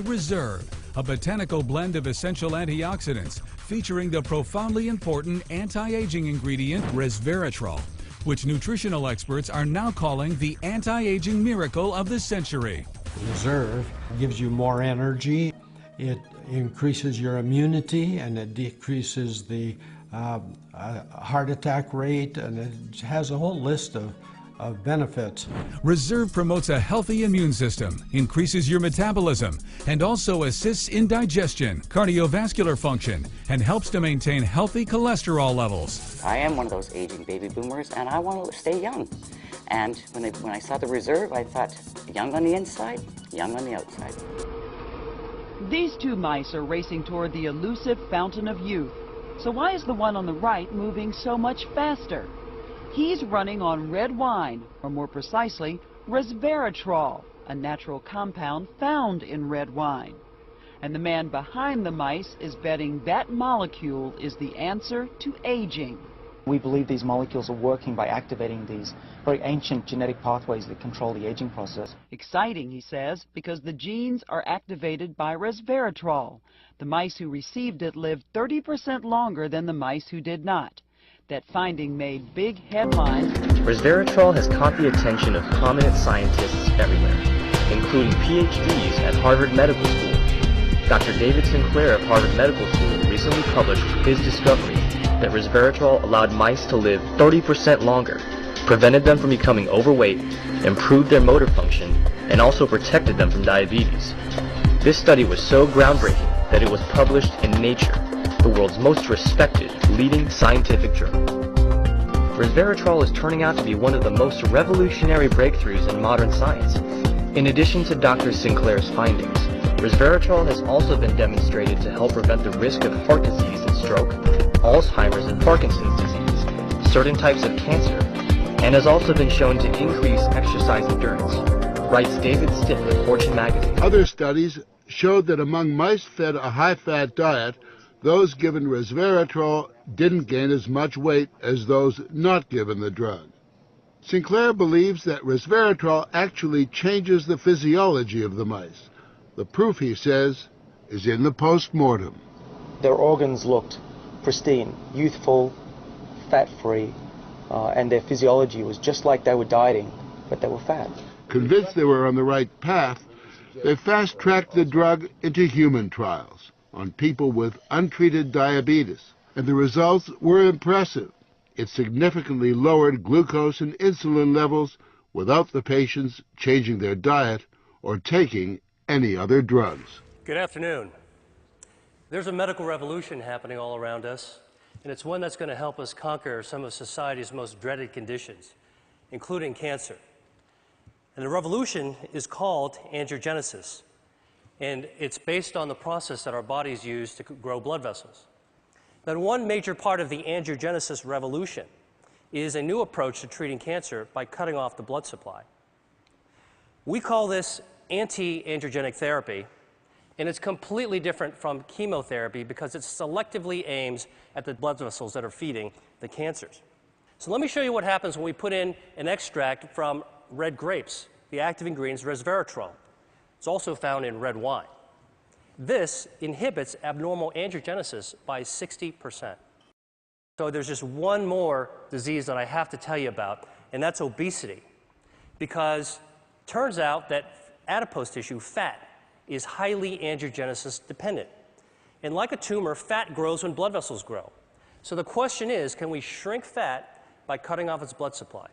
Reserve, a botanical blend of essential antioxidants featuring the profoundly important anti-aging ingredient resveratrol, which nutritional experts are now calling the anti-aging miracle of the century. Reserve gives you more energy, it increases your immunity, and it decreases the heart attack rate, and it has a whole list of benefits. Reserve promotes a healthy immune system, increases your metabolism, and also assists in digestion, cardiovascular function, and helps to maintain healthy cholesterol levels. I am one of those aging baby boomers, and I want to stay young. And when I saw the Reserve, I thought, young on the inside, young on the outside. These two mice are racing toward the elusive fountain of youth. So why is the one on the right moving so much faster? He's running on red wine, or more precisely, resveratrol, a natural compound found in red wine. And the man behind the mice is betting that molecule is the answer to aging. We believe these molecules are working by activating these very ancient genetic pathways that control the aging process. Exciting, he says, because the genes are activated by resveratrol. The mice who received it lived 30% longer than the mice who did not. That finding made big headlines. Resveratrol has caught the attention of prominent scientists everywhere, including PhDs at Harvard Medical School. Dr. David Sinclair of Harvard Medical School recently published his discovery that resveratrol allowed mice to live 30% longer, prevented them from becoming overweight, improved their motor function, and also protected them from diabetes. This study was so groundbreaking that it was published in Nature, the world's most respected leading scientific journal. Resveratrol is turning out to be one of the most revolutionary breakthroughs in modern science. In addition to Dr. Sinclair's findings, resveratrol has also been demonstrated to help prevent the risk of heart disease and stroke, Alzheimer's and Parkinson's disease, certain types of cancer, and has also been shown to increase exercise endurance, writes David Stiff of Fortune magazine. Other studies showed that among mice fed a high-fat diet, those given resveratrol didn't gain as much weight as those not given the drug. Sinclair believes that resveratrol actually changes the physiology of the mice. The proof, he says, is in the post-mortem. Their organs looked pristine, youthful, fat-free, and their physiology was just like they were dieting, but they were fat. Convinced they were on the right path, they fast-tracked the drug into human trials on people with untreated diabetes, and the results were impressive. It significantly lowered glucose and insulin levels without the patients changing their diet or taking any other drugs. Good afternoon. There's a medical revolution happening all around us, and it's one that's going to help us conquer some of society's most dreaded conditions, including cancer. And the revolution is called angiogenesis, and it's based on the process that our bodies use to grow blood vessels. Now, one major part of the angiogenesis revolution is a new approach to treating cancer by cutting off the blood supply. We call this anti-angiogenic therapy, and it's completely different from chemotherapy because it selectively aims at the blood vessels that are feeding the cancers. So let me show you what happens when we put in an extract from red grapes. The active ingredient is resveratrol. It's also found in red wine. This inhibits abnormal angiogenesis by 60%. So there's just one more disease that I have to tell you about, and that's obesity. Because it turns out that adipose tissue, fat, is highly angiogenesis dependent. And like a tumor, fat grows when blood vessels grow. So the question is, can we shrink fat by cutting off its blood supply?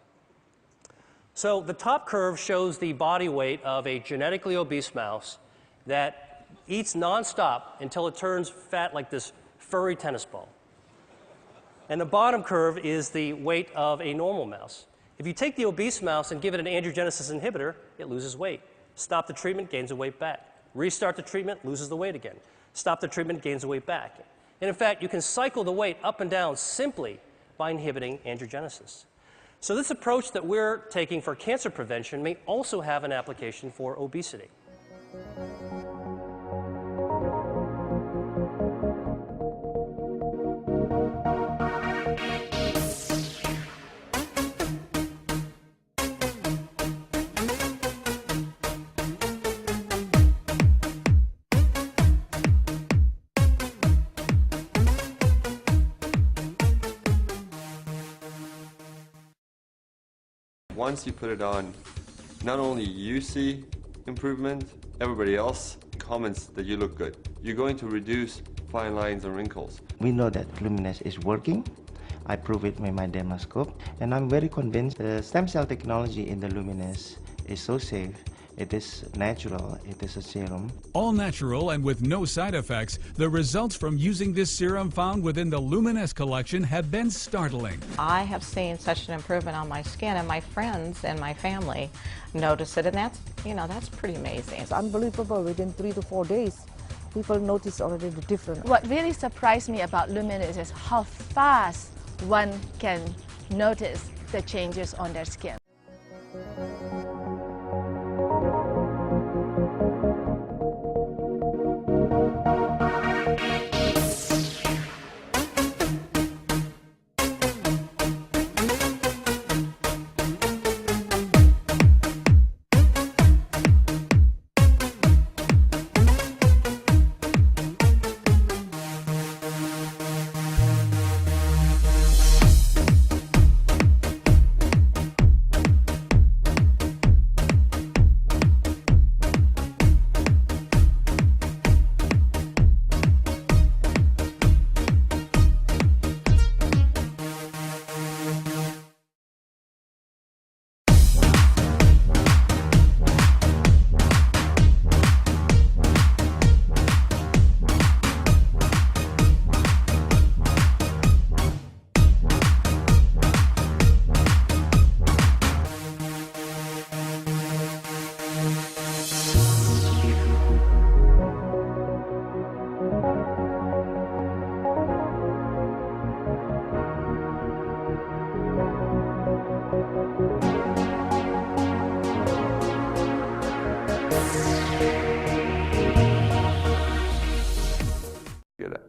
So the top curve shows the body weight of a genetically obese mouse that eats nonstop until it turns fat like this furry tennis ball. And the bottom curve is the weight of a normal mouse. If you take the obese mouse and give it an angiogenesis inhibitor, it loses weight. Stop the treatment, gains the weight back. Restart the treatment, loses the weight again. Stop the treatment, gains the weight back. And in fact, you can cycle the weight up and down simply by inhibiting angiogenesis. So this approach that we're taking for cancer prevention may also have an application for obesity. once you put it on, not only you see improvement, everybody else comments that you look good. You're going to reduce fine lines and wrinkles. We know that Luminous is working. I prove it with my dermoscope, and I'm very convinced the stem cell technology in the Luminous is so safe. It is natural, it is a serum. All natural and with no side effects, the results from using this serum found within the Luminous collection have been startling. I have seen such an improvement on my skin, and my friends and my family notice it, and that's pretty amazing. It's unbelievable. Within 3 to 4 days, people notice already the difference. What really surprised me about Luminous is how fast one can notice the changes on their skin.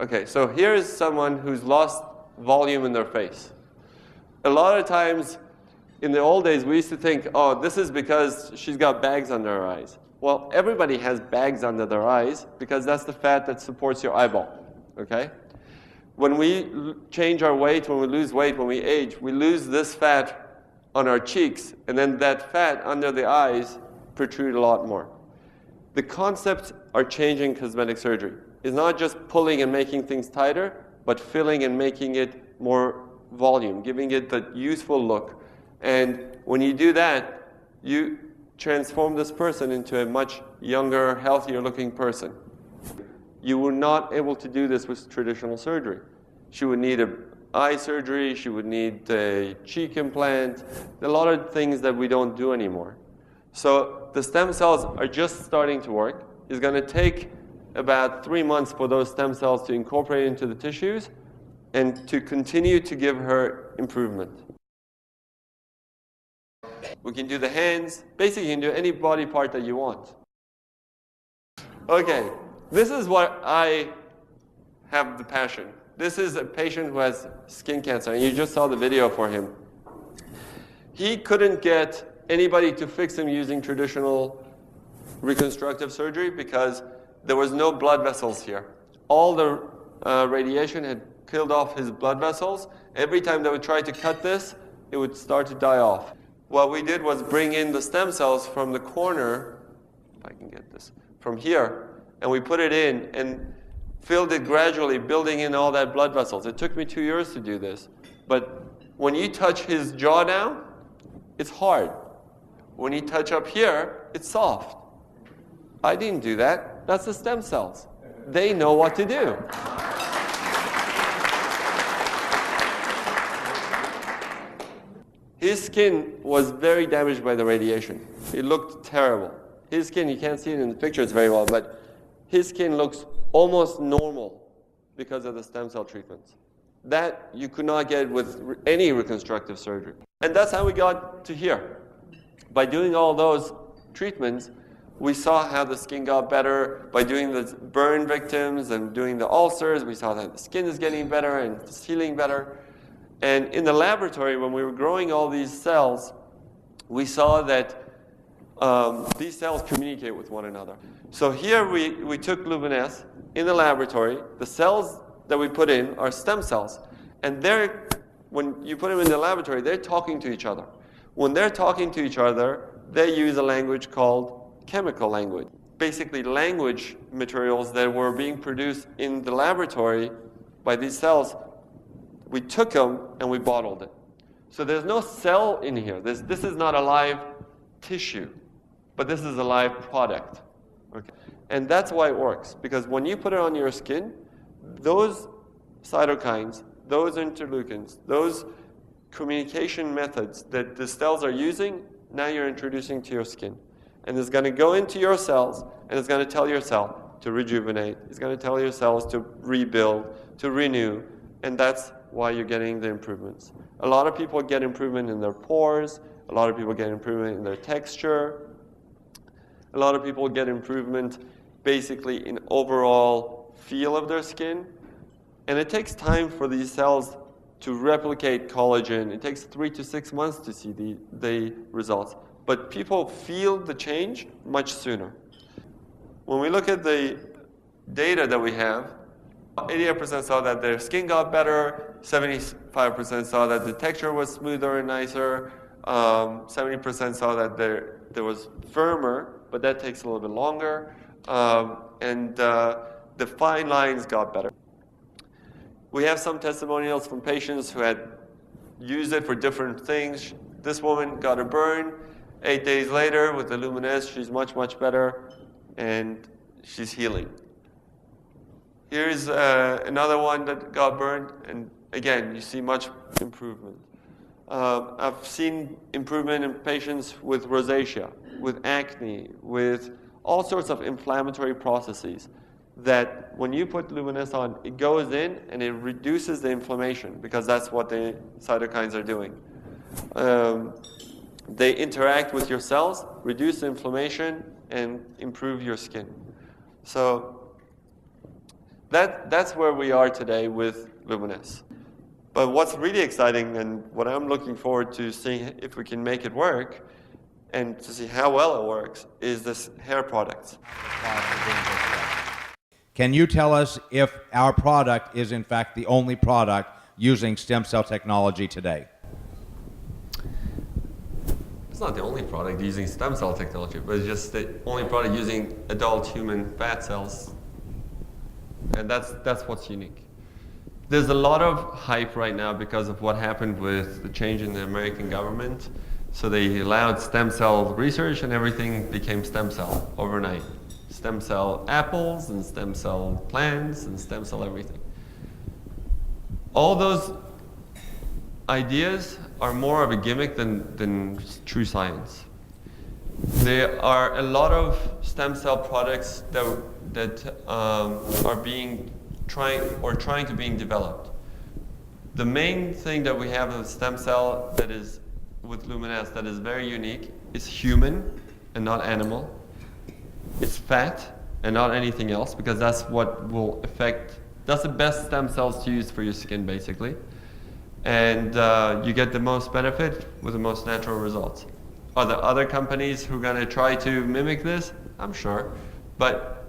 Okay, so here's someone who's lost volume in their face. A lot of times, in the old days, we used to think, oh, this is because she's got bags under her eyes. Well, everybody has bags under their eyes because that's the fat that supports your eyeball, okay? When we change our weight, when we lose weight, when we age, we lose this fat on our cheeks, and then that fat under the eyes protrude a lot more. The concepts are changing cosmetic surgery. It's not just pulling and making things tighter, but filling and making it more volume, giving it the youthful look. And when you do that, you transform this person into a much younger, healthier looking person. You were not able to do this with traditional surgery. She would need an eye surgery, she would need a cheek implant, a lot of things that we don't do anymore. So the stem cells are just starting to work. It's going to take about 3 months for those stem cells to incorporate into the tissues and to continue to give her improvement. We can do the hands. Basically, you can do any body part that you want. Okay, this is what I have the passion. This is a patient who has skin cancer, and you just saw the video for him. He couldn't get anybody to fix him using traditional reconstructive surgery because there was no blood vessels here. All the radiation had killed off his blood vessels. Every time they would try to cut this, it would start to die off. What we did was bring in the stem cells from the corner, if I can get this, from here, and we put it in and filled it gradually, building in all that blood vessels. It took me 2 years to do this. But when you touch his jaw now, it's hard. When you touch up here, it's soft. I didn't do that. That's the stem cells. They know what to do. His skin was very damaged by the radiation. It looked terrible. His skin, you can't see it in the pictures very well, but his skin looks almost normal because of the stem cell treatments. That you could not get with any reconstructive surgery. And that's how we got to here. By doing all those treatments, we saw how the skin got better. By doing the burn victims and doing the ulcers, we saw that the skin is getting better and it's healing better. And in the laboratory, when we were growing all these cells, we saw that these cells communicate with one another. So here we took Luminous in the laboratory. The cells that we put in are stem cells. And when you put them in the laboratory, they're talking to each other. When they're talking to each other, they use a language called chemical language. Basically language materials that were being produced in the laboratory by these cells, we took them and we bottled it. So there's no cell in here. This is not a live tissue, but this is a live product. Okay? And that's why it works, because when you put it on your skin, those cytokines, those interleukins, those communication methods that the cells are using, now you're introducing to your skin. And it's going to go into your cells, and it's going to tell your cell to rejuvenate. It's going to tell your cells to rebuild, to renew, and that's why you're getting the improvements. A lot of people get improvement in their pores. A lot of people get improvement in their texture. A lot of people get improvement basically in overall feel of their skin. And it takes time for these cells to replicate collagen. It takes 3 to 6 months to see the results. But people feel the change much sooner. When we look at the data that we have, 88% saw that their skin got better, 75% saw that the texture was smoother and nicer, 70% saw that there was firmer, but that takes a little bit longer, and the fine lines got better. We have some testimonials from patients who had used it for different things. This woman got a burn. 8 days later, with the Luminous, she's much, much better, and she's healing. Here's another one that got burned, and again, you see much improvement. I've seen improvement in patients with rosacea, with acne, with all sorts of inflammatory processes that when you put Luminous on, it goes in and it reduces the inflammation, because that's what the cytokines are doing. They interact with your cells, reduce the inflammation, and improve your skin. So that's where we are today with Luminous. But what's really exciting, and what I'm looking forward to seeing if we can make it work, and to see how well it works, is this hair product. Can you tell us if our product is in fact the only product using stem cell technology today? It's not the only product using stem cell technology, but it's just the only product using adult human fat cells. And that's what's unique. There's a lot of hype right now because of what happened with the change in the American government. So they allowed stem cell research and everything became stem cell overnight. Stem cell apples and stem cell plants and stem cell everything. All those ideas are more of a gimmick than true science. There are a lot of stem cell products that are trying to being developed. The main thing that we have with stem cell that is with Luminous that is very unique is human and not animal. It's fat and not anything else, because that's what will affect, that's the best stem cells to use for your skin basically. And you get the most benefit with the most natural results. Are there other companies who are going to try to mimic this? I'm sure. But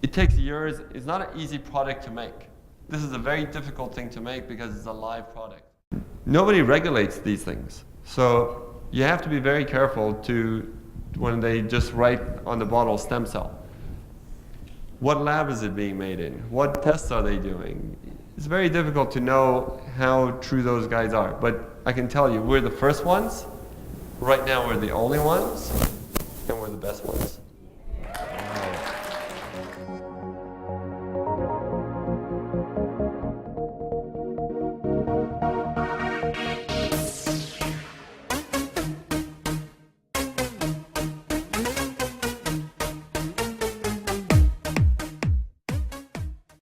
it takes years. It's not an easy product to make. This is a very difficult thing to make because it's a live product. Nobody regulates these things. So you have to be very careful when they just write on the bottle stem cell. What lab is it being made in? What tests are they doing? It's very difficult to know how true those guys are. But I can tell you, we're the first ones. Right now, we're the only ones, and we're the best ones.